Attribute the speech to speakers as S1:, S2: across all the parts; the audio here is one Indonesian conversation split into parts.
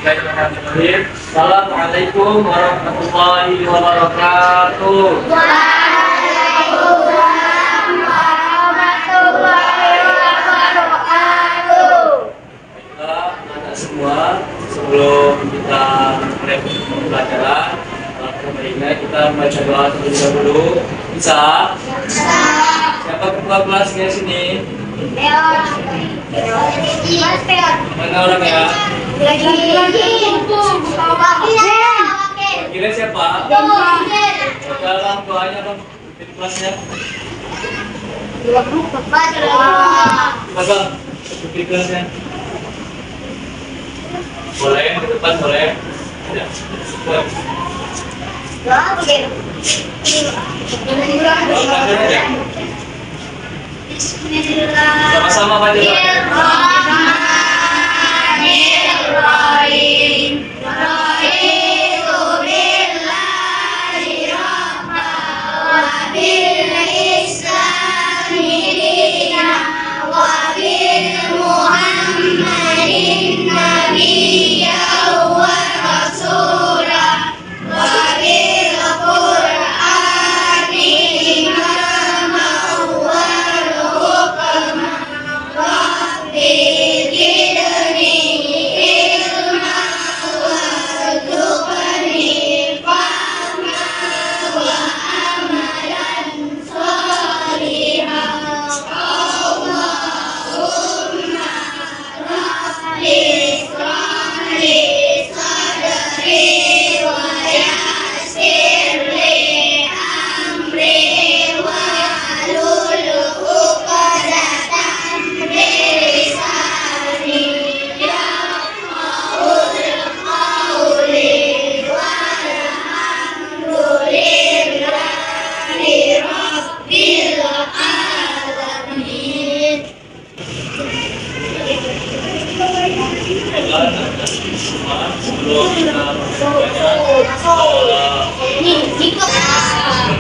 S1: Bismillahirrahmanirrahim. Assalamualaikum warahmatullahi wabarakatuh.
S2: Waalaikumsalam warahmatullahi wabarakatuh.
S1: Baiklah, anak semua, sebelum kita mulai pelajaran, baiknya kita baca doa terlebih dahulu. Bisa? Siapa ketua kelasnya sini? Mana orangnya? Kira siapa? Dalam doanya dong, di kelasnya. Bapak, di kelasnya. Boleh, ke depan boleh. Ya, boleh. Sama-sama baca
S2: Bismillahirrahmanirrahim. Raditu billahi rabban wa bil islami dinan wa bil Muhammadin nabiyyan wa rasulan wa bil Qur'ani imaman wa hukman rabbi zidni ilman warzuqni fahman wa amalan shalihan. Allahumma rabbi ishrah li sadri wa yassir li amri wahlul 'uqdatam min lisani yafqahul qawli walhamdulillahi rabbil alamin.
S1: sebelum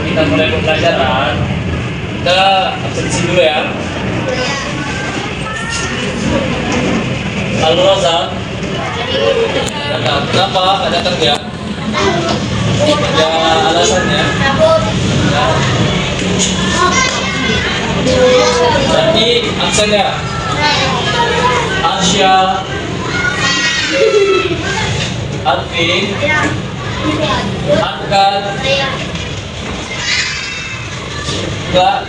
S1: kita mulai pembelajaran, kita absensi dulu ya. Halo Rosa, kenapa nggak datang ya? Ada alasannya? Jadi absen ya? Arsya, Arvin, Angkat,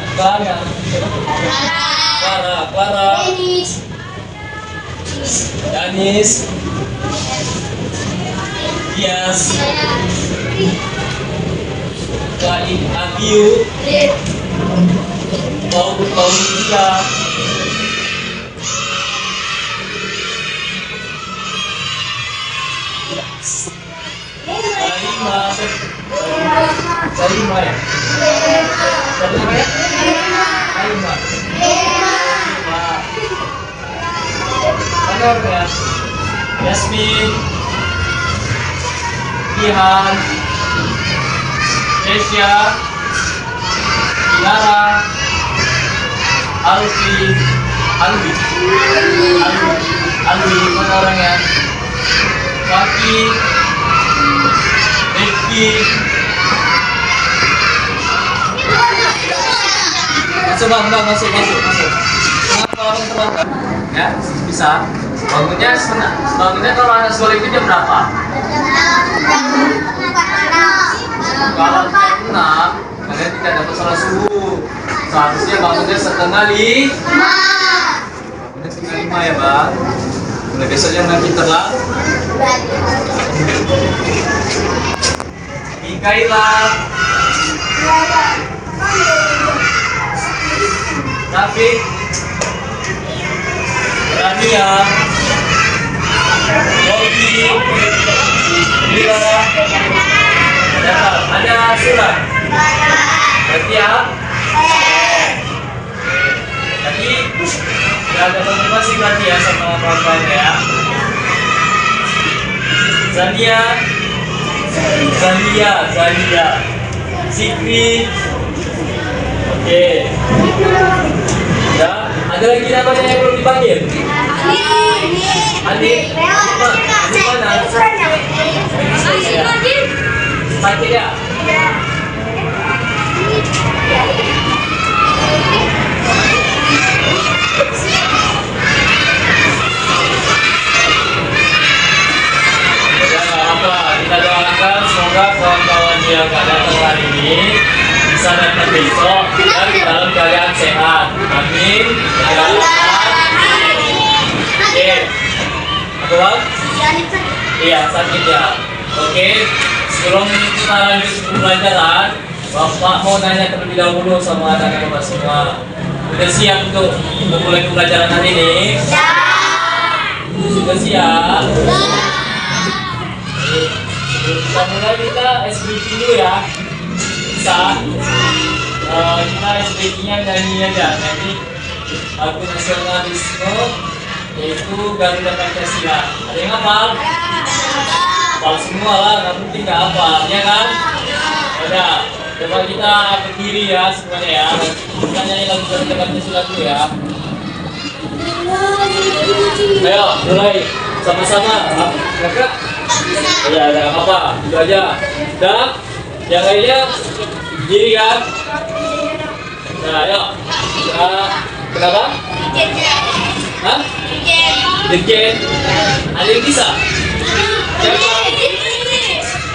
S1: Clara, Danis, Dias, Abiu, Paulika, Salima ya? Benar ya? Yasmin, Ihan, Kesya, Inara, Alwi, mana orangnya? Waki, Rifki. Masuk. Kenapa orang terlambat? Ya, bisa. Bangunnya kalau anak sekolah itu jam berapa? Kalau jam 6, kalian tidak dapat sholat subuh. Seharusnya bangunnya setengah 5. Bangunnya setengah 5 ya, Bang. Mulai besok jangan pinter lah. Mikaela, Rafiq, Rania, Yogi, Lila, ada surat. Berarti ya? Jadi ada konfirmasi berarti ya sama kawan-kawan ya. Zalia, Zikri. Oke. Ya, ada lagi namanya yang belum dipanggil? Adik. Gimana? Sakit ya? Kita doakan semoga kawan-kawan yang gak datang hari ini bisa datang besok dan dalam keadaan sehat. Amin. Oke. Apa bang? Iya, sakit ya. Oke. Sebelum kita lanjut pembelajaran, Bapak mau nanya terlebih dahulu sama anak-anak Bapak semua. Sudah siap untuk memulai pembelajaran hari ini? Sudah siap? Kita mulai, kita SBT dulu ya. Bisa kita SBT-nya nyanyi aja. Nanti lagu nasionalisme yaitu Garuda Pancasila. Ada yang hafal? Hafal semua lah, nggak penting nggak hafal, ya kan? Udah, coba kita berdiri ya semuanya ya. Kita nyanyi lagu Garuda Pancasila dulu ya. Ayo, mulai sama-sama. Kakak. Ya, ada apa-apa, itu aja. Dan yang lainnya diri kan? Nah, ayo. Kenapa? Hah? Degen. Ada yang bisa? Siapa?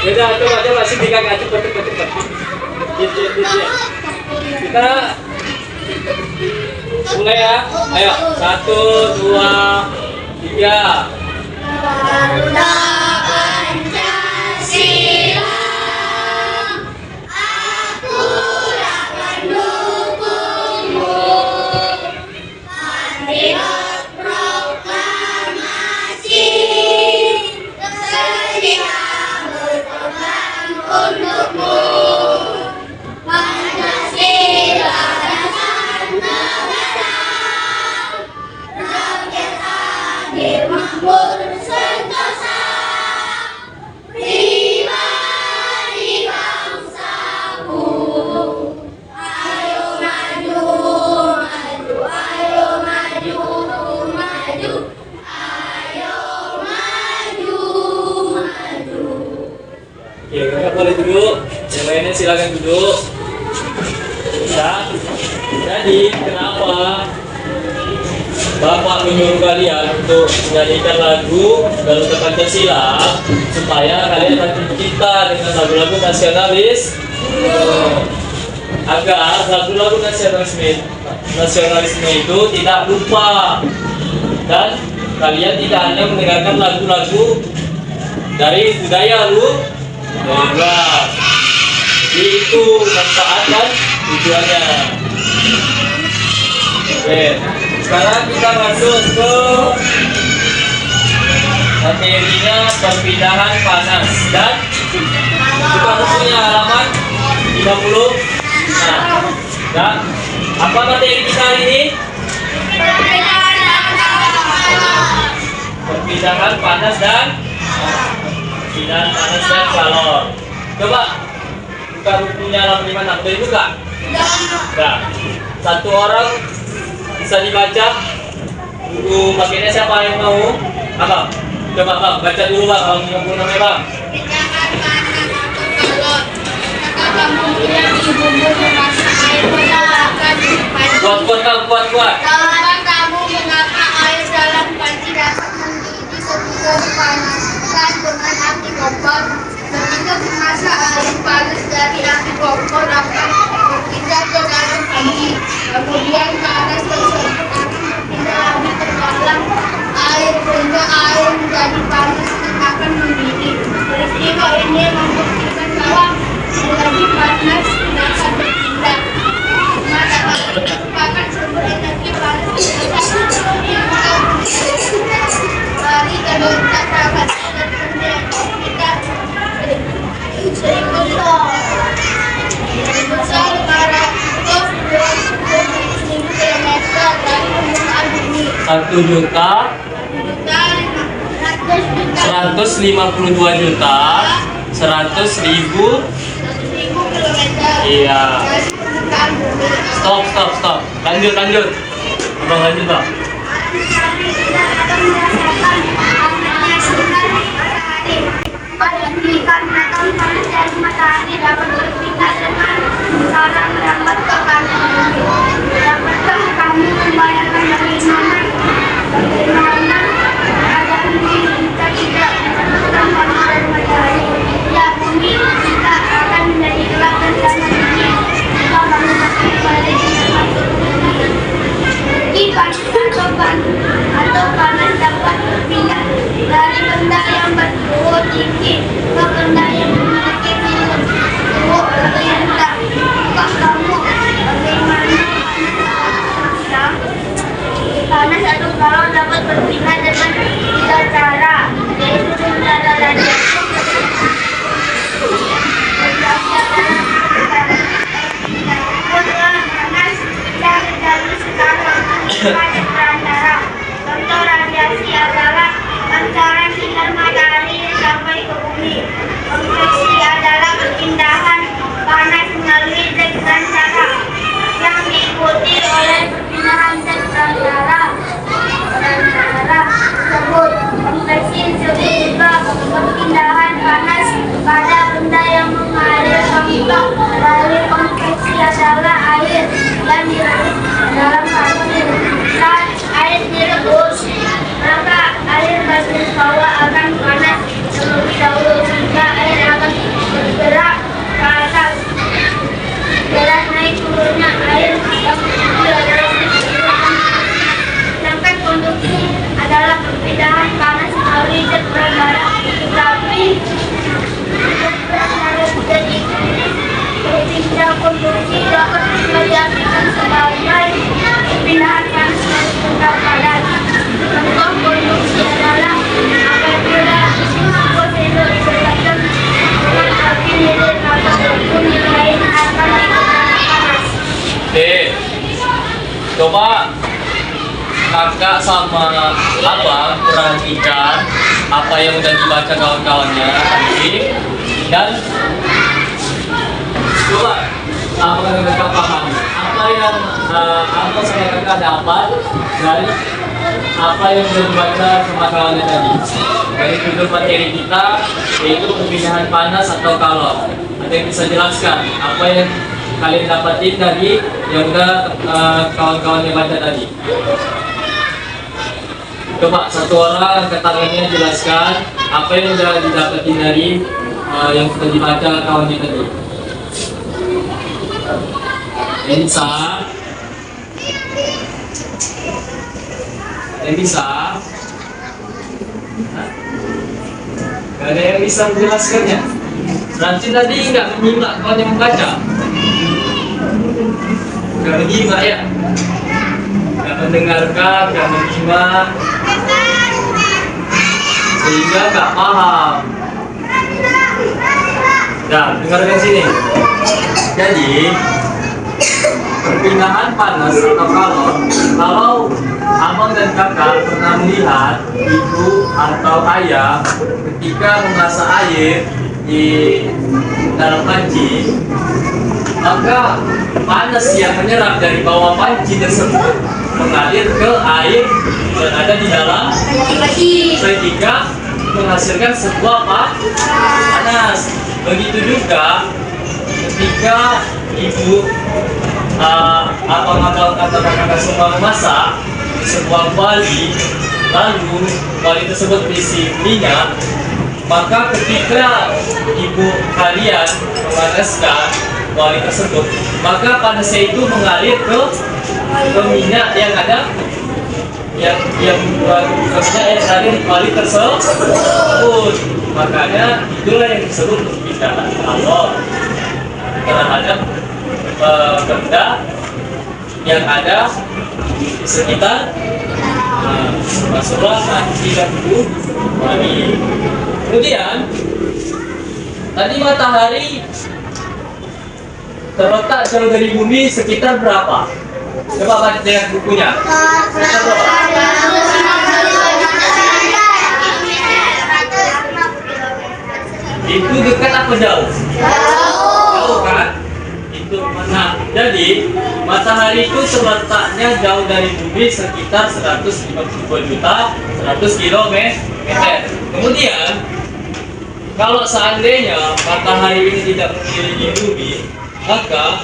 S1: Yaudah, coba sini kakak, cepet. Kita mulai ya. Ayo, 1, 2, 3.
S2: Garuda Pancasila, aku akan mendukungmu. Patriot proklamasi, sedia berkorban untukmu. Pancasila dasar negara, rakyat adil makmur sentosa, pribadi bangsaku. Ayo maju, maju, ayo maju, maju, ayo maju, maju.
S1: Ya, kakak boleh duduk. Yang lainnya silakan duduk. Bisa. Jadi, kenapa Bapak menyuruh kalian untuk menyanyikan lagu Garuda Pancasila supaya kalian makin cinta dengan lagu-lagu nasionalis, agar lagu-lagu nasionalisme itu tidak lupa, dan kalian tidak hanya mendengarkan lagu-lagu dari budaya luar. Itu manfaat dan tujuannya. Oke. Sekarang kita masuk ke materinya perpindahan panas, dan kita punya halaman 30. Nah, apa materi kita hari ini? Perpindahan panas dan kalor. Coba buka bukunya halaman 56. Udah dibuka? Nah, satu orang bisa dibaca buku pakainya siapa yang mau? Abang, coba bang, baca dulu bang, halaman 56 ya bang. Kuat.
S2: Tahukah kamu mengapa air dalam panci dapat mendidih ketika dipanaskan dengan api kompor? Ketika memasak air panas dari api kompor akan berpindah ke dalam panci. Kemudian panas tersebut akan berpindah lagi ke dalam air sehingga air menjadi panas dan akan mendidih. Peristiwa ini membuktikan bahwa energi panas tidak akan berpindah. Merupakan sumber energi panas yang dari kelompok sahabat dan kita besar para 1.000 kilometer dari permukaan bumi.
S1: 1.152.100.000
S2: kilometer.
S1: Iya.
S2: Dari permukaan bumi.
S1: Stop. Lanjut. Abang lanjut bang.
S2: Kami tidak akan merasakan panas Jadi karena tahun panas dari matahari dapat berpindah dengan cara merambat ke kanan bumi. Dapatkah kamu membayangkan bagaimana keadaan bumi jika tidak menemukan panas dari matahari? Ya, bumi kita akan menjadi gelap dan sama bumi jika kamu masih balik atau panas dapat berpindah dari benda yang bertubuh tinggi ke benda yang memiliki tubuh lebih rendah. Apakah kamu bagaimana panas atau kalau dapat berpindah dengan tiga cara, yaitu dengan cara radiasi, panas dari sekarang perantara. Contoh radiasi adalah pancaran sinar matahari yang sampai ke bumi. Konveksi adalah perpindahan panas melalui zat perantara yang diikuti oleh perpindahan zat perantara tersebut. Konveksi disebut juga perpindahan panas pada benda yang mengalir. Contoh dari konveksi adalah air yang direbus dalam pasir. Saat air direbus, maka air pasir bawah akan panas terlebih dahulu sehingga air akan bergerak ke atas. Jalan naik turunnya air yang tinggi adalah sedangkan konduksi adalah perpindahan panas melalui zat perantara. Tetapi zat perantara tidak diikuti sehingga konduksi dapat diartikan sebagai perpindahan panas dari benda padat. Contoh konduksi adalah apabila posendor berkaitan dengan api lilin atau unit lain akan digunakan panas.
S1: Oke, coba kakak sama abang perhatikan apa yang udah dibaca kawan-kawannya tadi dan coba apa yang kakak pahami, apa yang abang sama kakak dapat dari apa yang sudah dibaca sama kawannya tadi. Dari judul materi kita yaitu perpindahan panas atau kalor. Ada yang bisa jelaskan apa yang kalian dapatin dari yang udah kawan-kawan yang baca tadi? Coba satu orang angkat tangannya jelaskan apa yang udah didapatin dari yang sudah dibaca kawannya tadi. Yang bisa? Gak ada yang bisa menjelaskannya. Nanti tadi nggak menyimak kawan yang membaca. Gak menyimak ya? Gak mendengarkan, gak menyimak, sehingga gak paham. Nah, dengarkan sini. Jadi perpindahan panas atau kalor, kalau abang dan kakak pernah melihat ibu atau ayah ketika memasak air di dalam panci, maka panas yang menyerap dari bawah panci tersebut mengalir ke air yang ada di dalam sehingga menghasilkan sebuah panas. Begitu juga ketika ibu abang-abang atau kakak semua memasak di sebuah kuali, lalu kuali tersebut berisi minyak, maka ketika ibu kalian memanaskan kuali tersebut, maka panasnya itu mengalir ke minyak yang ada yang maksudnya yang ada di kuali tersebut. Makanya itulah yang disebut perpindahan kalor terhadap benda yang ada di sekitar masuklah tidak tubuh kuali. Kemudian tadi matahari terletak jauh dari bumi sekitar berapa? Coba baca lihat bukunya. Itu dekat apa jauh? Jauh kan? Itu mana? Jadi matahari itu terletaknya jauh dari bumi sekitar 152.100 km. Kemudian Kalau seandainya matahari ini tidak mengelilingi bumi, maka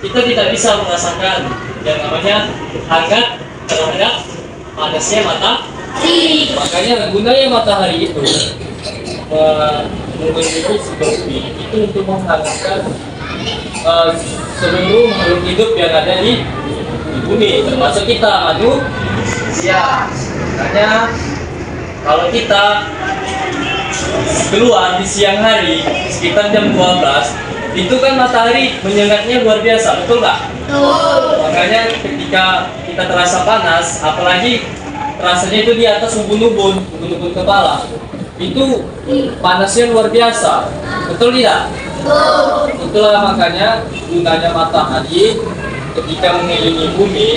S1: kita tidak bisa merasakan yang namanya hangat terhadap panasnya matahari. Makanya gunanya matahari itu mengelilingi bumi itu untuk menghangatkan seluruh makhluk hidup yang ada di bumi, termasuk kita manusia. Makanya kalau kita keluar di siang hari sekitar jam 12, itu kan matahari menyengatnya luar biasa, betul nggak? Makanya ketika kita terasa panas, apalagi rasanya itu di atas ubun-ubun kepala, itu panasnya luar biasa, betul tidak? Itulah makanya gunanya matahari ketika mengelilingi bumi,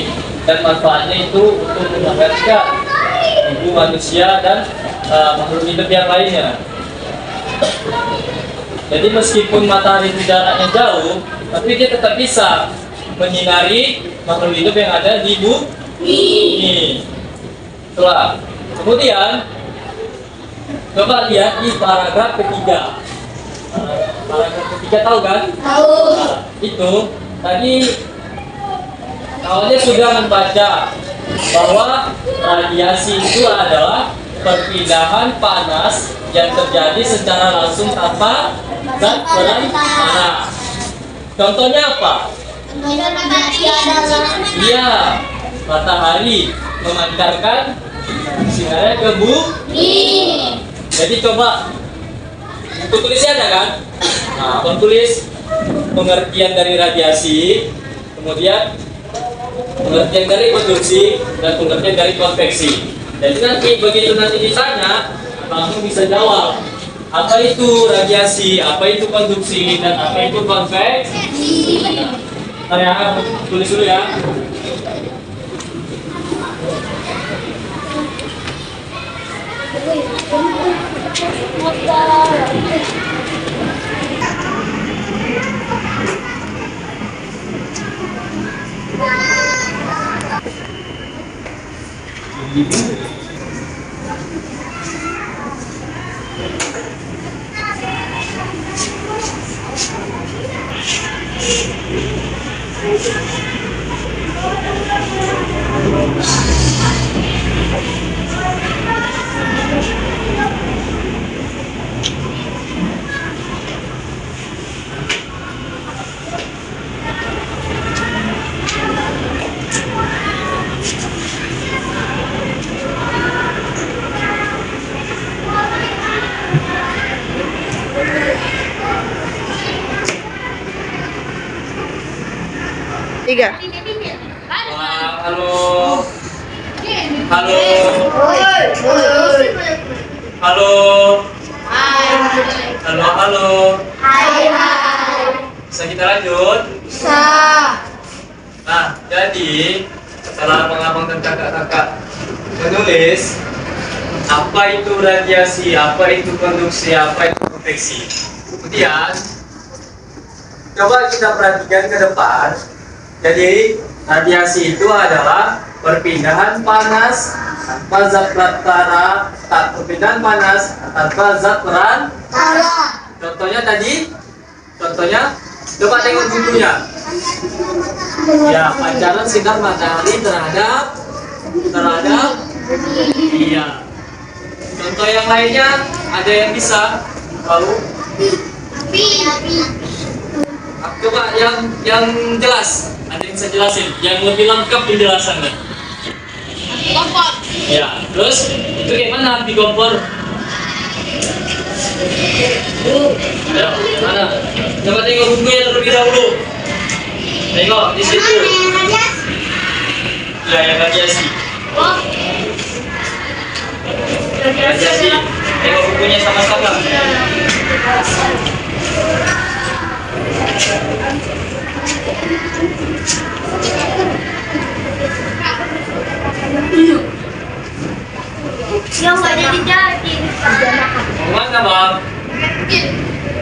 S1: dan manfaatnya itu untuk menghangatkan tubuh manusia dan makhluk hidup yang lainnya. Jadi meskipun matahari itu jaraknya jauh, tapi dia tetap bisa menyinari makhluk hidup yang ada di bumi. Itulah. Kemudian coba lihat di paragraf ketiga. Paragraf ketiga tahu kan?
S2: Tahu.
S1: Nah, itu tadi awalnya sudah membaca bahwa radiasi itu adalah perpindahan panas yang terjadi secara langsung tanpa zat perantara. Contohnya apa? Iya, matahari memancarkan sinarnya ke bumi. Jadi coba buku tulisnya ada kan? Nah, aku tulis pengertian dari radiasi, kemudian pengertian dari konduksi, dan pengertian dari konveksi. Jadi nanti begitu nanti ditanya, langsung bisa jawab apa itu radiasi, apa itu konduksi, dan apa itu konveksi. Nah, ya, tulis dulu ya.
S3: Tiga.
S1: Halo. Halo. Halo. Halo, halo. Bisa kita lanjut? Nah, jadi setelah abang-abang dan kakak-kakak menulis apa itu radiasi, apa itu konduksi, apa itu konveksi. Kemudian coba kita perhatikan ke depan. Jadi radiasi itu adalah perpindahan panas tanpa zat perantara, perpindahan panas tanpa zat perantara. Contohnya tadi, coba tengok bukunya. Ya, pancaran sinar matahari terhadap iya. Contoh yang lainnya ada yang bisa tahu? Coba yang jelas, ada yang bisa jelasin, yang lebih lengkap penjelasannya.
S2: Kompor.
S1: Ya, terus itu gimana api kompor? Ya, mana? Coba tengok bukunya terlebih dahulu. Tengok di situ. Ya, yang radiasi. Radiasi. Tengok bukunya sama-sama.
S2: Yang nggak jadi.
S1: Mau mana, Bang?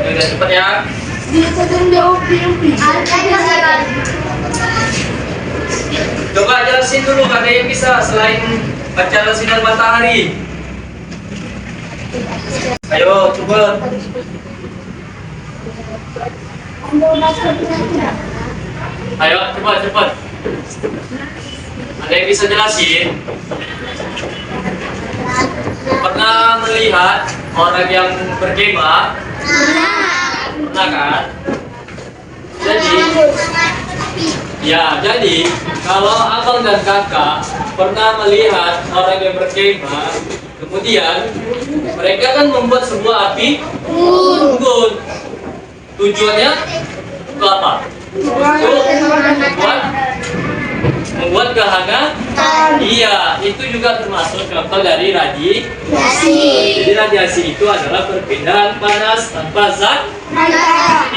S1: Udah cepet ya. Coba jelasin dulu, ada yang bisa selain pancaran sinar matahari. Ayo, cepet. Ayo, cepat. Ada yang bisa jelasin? Pernah melihat orang yang berkemah? Pernah kan? Jadi kalau abang dan kakak pernah melihat orang yang berkemah, kemudian mereka kan membuat sebuah api unggun. Tujuannya untuk apa? Untuk membuat kehangatan. Iya, itu juga termasuk contoh dari radiasi. Jadi radiasi itu adalah perpindahan panas tanpa zat.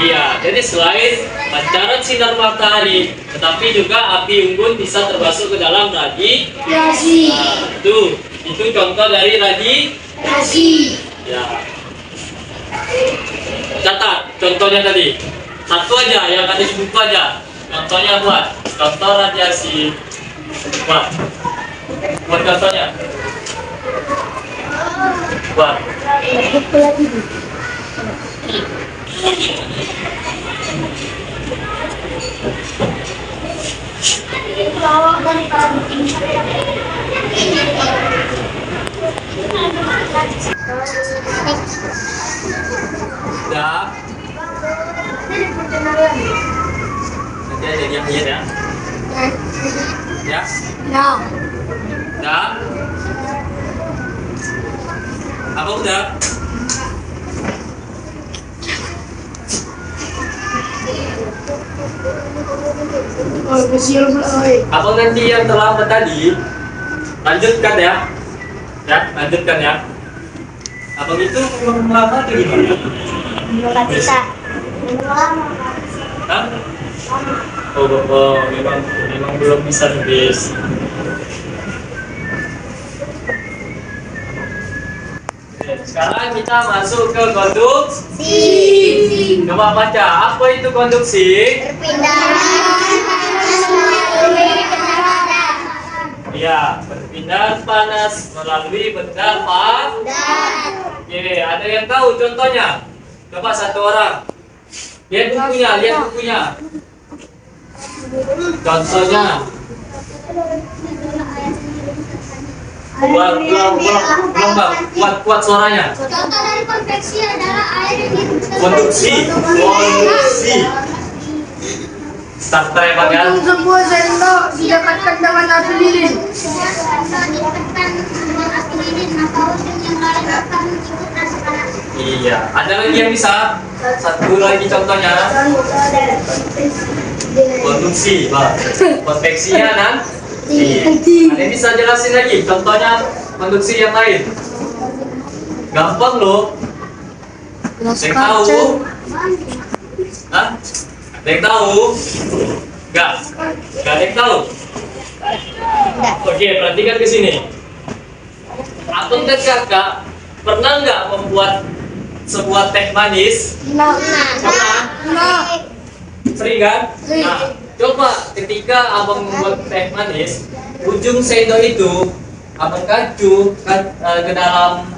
S1: Iya, jadi selain pancaran sinar matahari, tetapi juga api unggun bisa termasuk ke dalam radiasi. Nah, itu contoh dari radiasi. Ya. Catat contohnya tadi. Satu aja yang ada di buku aja. Contohnya buat contoh radiasi. Buat contohnya. Buat. Dah. Nanti ada yang lihat ya. Ya. Dah. Apa udah? Abang nanti yang terlambat tadi lanjutkan ya. Lanjutkan ya. Abang itu melamar atau gimana? Hah? Oh, memang belum bisa nulis. Sekarang kita masuk ke konduksi. Coba baca, apa itu konduksi? Iya, perpindahan panas melalui benda padat. Oke, ada yang tahu contohnya? Coba satu orang. Lihat bukunya. Contohnya. Kuat suaranya.
S2: Contoh dari konveksi adalah air yang
S1: Konduksi. Starter ya Pak ya.
S3: Sebuah sendok didekatkan dengan api lilin.
S1: Iya, ada lagi yang bisa? Satu lagi contohnya. Konduksi, Pak. Konveksinya kan? Iya. Ada yang bisa jelasin lagi contohnya konduksi yang lain? Gampang loh. Ada yang tahu? Hah? Ada yang tahu? Enggak ada yang tahu. Oke, perhatikan ke sini. Abang dan kakak pernah nggak membuat sebuah teh manis? Pernah? Sering kan? Nah, coba ketika abang membuat teh manis, ujung sendok itu abang kacu ke dalam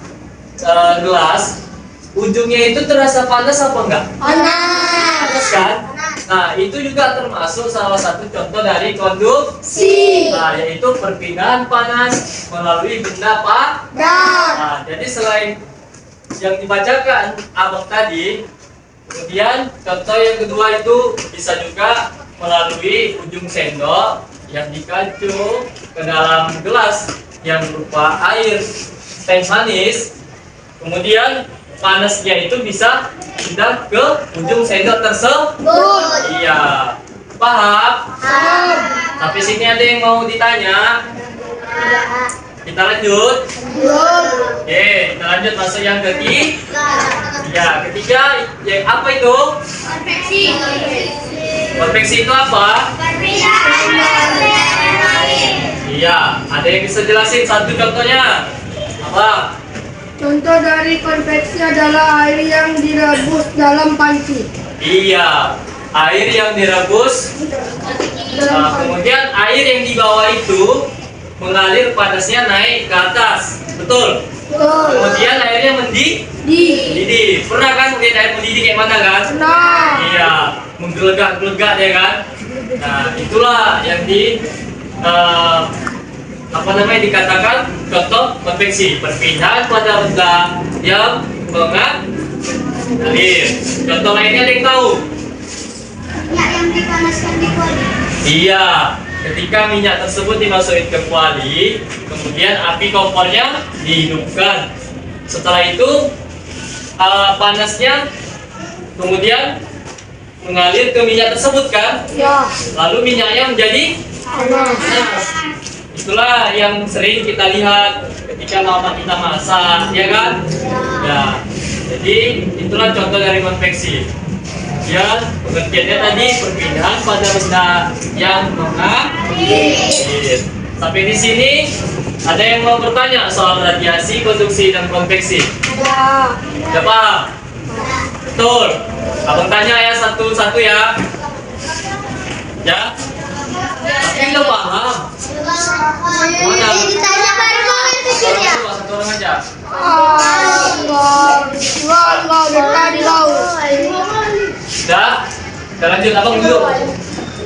S1: gelas. Ujungnya itu terasa panas apa enggak? Panas kan? Nah, itu juga termasuk salah satu contoh dari konduksi. Nah, yaitu perpindahan panas melalui benda padat. Nah, jadi selain yang dibacakan abang tadi, kemudian contoh yang kedua itu bisa juga melalui ujung sendok yang dikacu ke dalam gelas yang berupa air teh manis. Kemudian panasnya itu bisa pindah ke ujung sendok tersebut. Iya, paham? Tapi sini ada yang mau ditanya. Kita lanjut. Oke, kita lanjut masuk yang ketiga. Ya, ketiga, yang apa itu? Konveksi itu apa? Iya, ada yang bisa jelasin satu contohnya? Apa?
S3: Contoh dari konveksi adalah air yang direbus dalam panci.
S1: Iya, air yang direbus. Nah, kemudian air yang di bawah itu mengalir panasnya naik ke atas. Betul? Kemudian airnya mendidih. Pernah kan melihat air mendidih kayak mana kan? Iya, menggelegak-gelegak ya kan? Nah, itulah yang dikatakan contoh konveksi, perpindahan pada benda yang mengalir. Contoh lainnya ada yang tahu?
S2: Minyak yang dipanaskan di kuali.
S1: Iya, ketika minyak tersebut dimasukkan ke kuali, kemudian api kompornya dihidupkan. Setelah itu panasnya kemudian mengalir ke minyak tersebut kan?
S3: Ya.
S1: Lalu minyaknya menjadi panas. Itulah yang sering kita lihat ketika mama kita masak, ya kan? Ya. Jadi itulah contoh dari konveksi. Ya, pengertiannya tadi perpindahan pada benda yang mengalir. Sampai di sini ada yang mau bertanya soal radiasi, konduksi, dan konveksi?
S3: Ya.
S1: Udah paham? Betul. Abang tanya ya satu-satu ya. Ya? Tapi nggak paham. Mana?
S2: Ditanya baru mau pikir ya.
S1: Satu orang aja.
S3: Enggak, dari laut.
S1: Udah? Kita lanjut, abang duduk.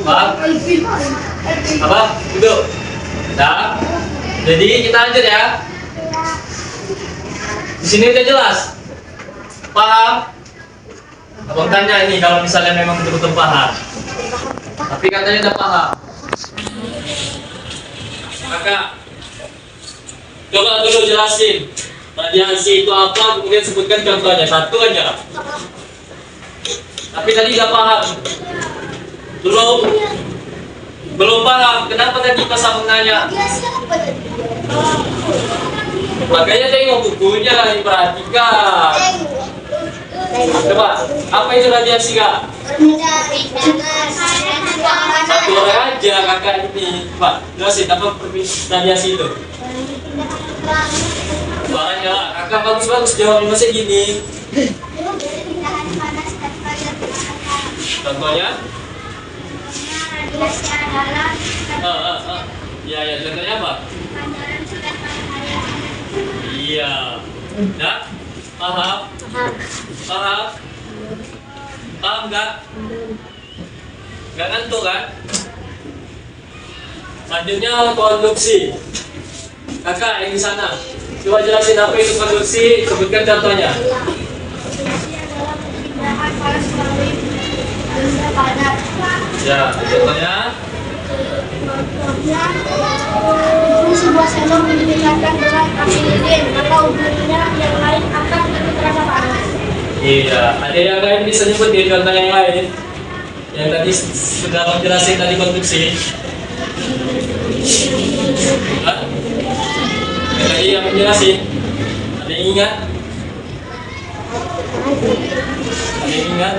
S1: Bang, abang duduk. Udah? Jadi kita lanjut ya. Di sini udah jelas. Paham? Abang tanya ini kalau misalnya memang betul-betul paham. Tapi katanya udah paham. Kakak, coba dulu jelasin radiasi itu apa, kemudian sebutkan contohnya satu aja. Tapi tadi udah paham. Belum paham. Kenapa tadi pas abang nanya? Makanya tengok bukunya, diperhatikan. Coba, apa itu radiasi kak? Satu orang aja kakak ini. Pak, jelasin apa radiasi itu? Suaranya lah, kakak bagus-bagus jawabnya masih gini. Contohnya?
S2: Radiasi adalah
S1: Iya, contohnya apa? Iya. Nah, paham? Paham? Paham nggak? Nggak ngantuk kan? Selanjutnya konduksi. Kakak yang di sana, coba jelasin apa itu konduksi, sebutkan contohnya.
S2: perpindahan panas melalui benda padat.
S1: Ya, contohnya.
S2: Itu sebuah sendok didekatkan dengan api lilin atau minyak yang lain akan lebih terasa panas.
S1: Iya, ada yang lain bisa nyebutin contoh yang lain. Yang tadi sudah menjelaskan tadi konduksi. Hah? Yang tadi yang menjelasin. Ada yang ingat? Ada yang ingat?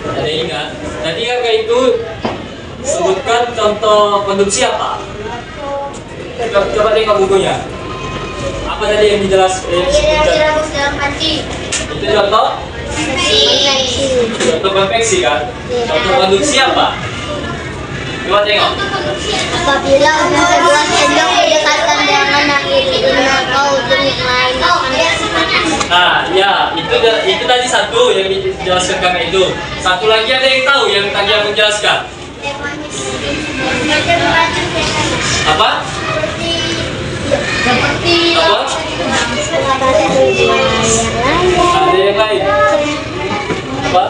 S1: Ada yang ingat? Tadi kakak itu sebutkan contoh konduksi apa? Coba tengok bukunya. Apa tadi yang dijelaskan?
S2: Air yang direbus dalam panci.
S1: Itu contoh? Contoh konveksi kan? Contoh konduksi apa? Coba tengok.
S2: Apabila sebuah sendok didekatkan dengan api lilin atau jenis lain akan
S1: Nah, ya, itu tadi satu yang dijelaskan kakak itu. Satu lagi ada yang tahu yang tadi yang menjelaskan. Apa?
S2: Seperti
S1: Apa? Ada yang lain? Apa?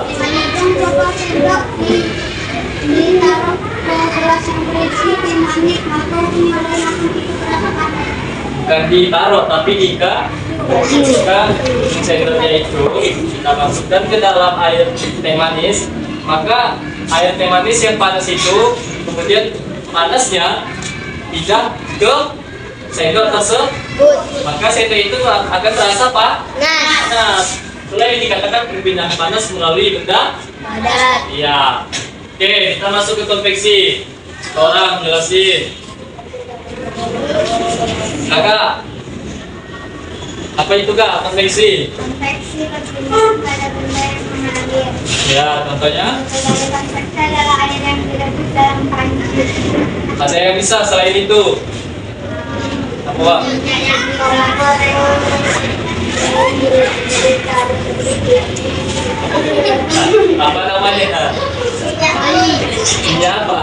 S2: ditaruh ke gelas yang berisi teh manis atau kemudian akan terasa panas.
S1: Bukan ditaruh, tapi jika sendoknya itu kita masukkan ke dalam air teh manis, maka air teh manis yang panas itu kemudian panasnya pindah ke sendok tersebut, maka sendok itu akan terasa panas. Itulah yang dikatakan perpindahan panas melalui benda
S2: Padat.
S1: iya. Oke, kita masuk ke konveksi. Orang jelasin. Kakak, apa itu kak konveksi?
S2: Konveksi berpindah pada benda yang mengalir.
S1: Ya, contohnya.
S2: Sebagai konveksi adalah air yang direbus dalam panci.
S1: Ada yang bisa selain itu? Apa, Pak? Apa namanya? Ini apa?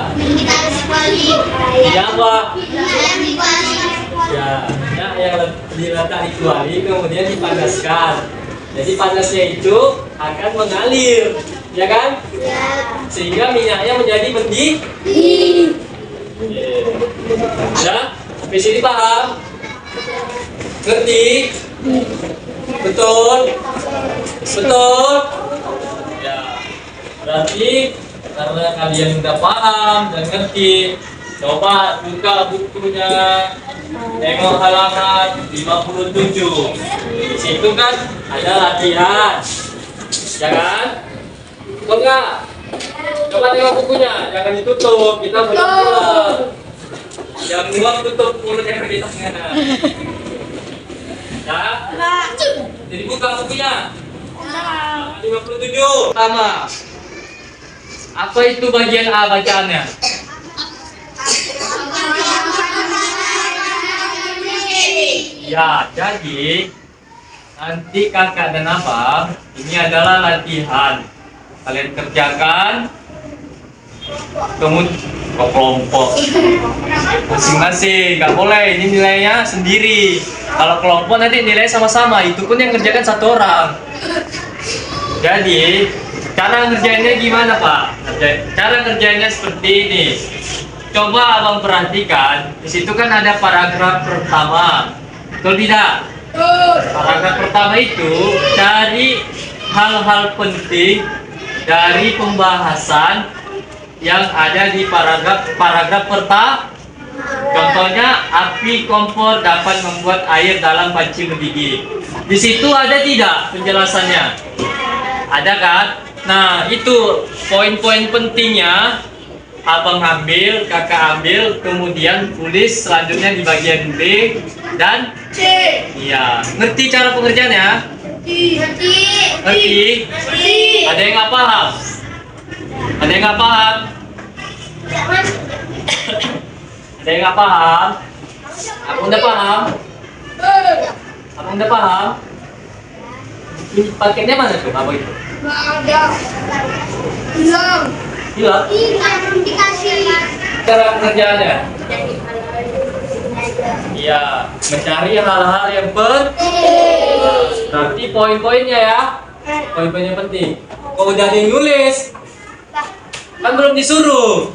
S1: Ini apa? Ya, minyak yang diletak di kuali kemudian dipanaskan. Jadi panasnya itu akan mengalir, ya kan? Sehingga minyaknya menjadi mendidih. Ya, sampai sini paham? Ngerti? Betul? Betul? Ya, berarti karena kalian udah paham dan ngerti, coba buka bukunya, tengok halaman 57. Di situ kan ada latihan, ya kan? Betul nggak? Coba tengok bukunya, jangan ditutup, kita pulang. Jangan lupa tutup mulut yang di tengah. Ya? Jadi buka bukunya. 57. Pertama. Apa itu bagian A bacaannya? Ya, jadi nanti kakak dan abang ini adalah latihan. Kalian kerjakan kemudian kelompok masing-masing, nggak boleh ini nilainya sendiri. Kalau kelompok nanti nilai sama-sama, itu pun yang kerjakan satu orang. Jadi cara ngerjainnya gimana, Pak? Cara ngerjainnya seperti ini. Coba abang perhatikan, di situ kan ada paragraf pertama, betul tidak? Paragraf pertama itu cari hal-hal penting dari pembahasan yang ada di paragraf pertama. Contohnya, api kompor dapat membuat air dalam panci mendidih. Di situ ada tidak penjelasannya? Ada kan? Nah, itu poin-poin pentingnya abang ambil, kakak ambil, kemudian tulis selanjutnya di bagian B dan C. Iya, ngerti cara pengerjaannya? Ngerti? Ada yang nggak paham? Ada yang nggak paham? Ada yang nggak paham? Aku udah paham? Aku udah paham? Ini paketnya mana tuh? Apa itu?
S3: Nggak ada. Hilang.
S1: Hilang?
S2: Dikasih.
S1: Cara pengerjaannya? Iya, mencari hal-hal yang penting. Berarti poin-poinnya ya. Poin-poinnya penting. Kok udah ada yang nulis? Kan belum disuruh.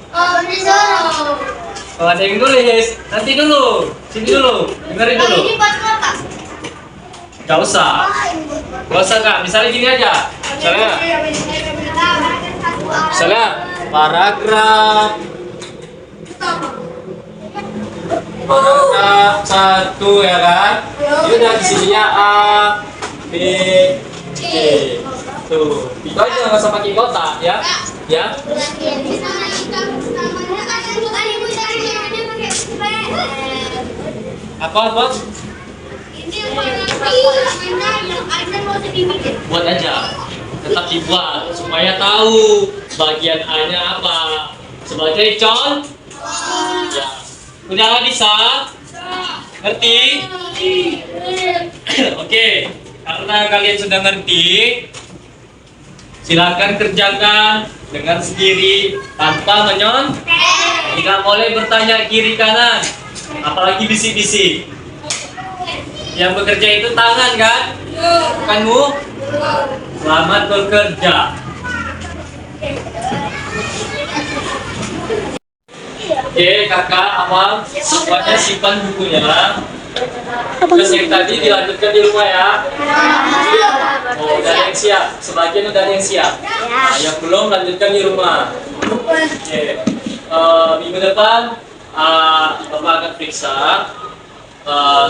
S1: Kalau ada yang nulis, nanti dulu. Sini dulu, dengerin dulu. Gak usah. Gak usah, Kak. Misalnya gini aja. Misalnya paragraf 1 ya kan? Ini udah isinya A, B, C. Tuh, itu aja nggak usah pakai kotak ya, ya. Apa? Buat aja, tetap dibuat supaya tahu bagian A-nya apa. Sebagai contoh, ya. Udah bisa? Ngerti? Oke, karena kalian sudah ngerti, silakan kerjakan dengan sendiri tanpa menyontek. Tidak boleh bertanya kiri kanan, apalagi bisik-bisik. Yang bekerja itu tangan kan? Bukanmu? Selamat bekerja. Oke, kakak, abang, semuanya simpan bukunya. Terus yang tadi dilanjutkan di rumah ya. Oh, udah ada yang siap. Sebagian udah ada yang siap. Nah, yang belum lanjutkan di rumah. Oke. Minggu depan Bapak akan periksa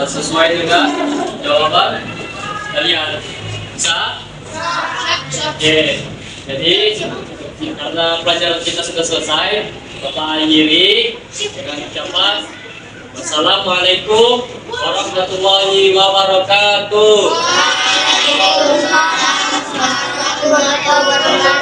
S1: sesuai dengan jawaban kalian. Bisa? Oke. Jadi karena pelajaran kita sudah selesai, Bapak akhiri dengan ucapan wassalamualaikum warahmatullahi wabarakatuh.
S2: Waalaikumsalam warahmatullahi wabarakatuh.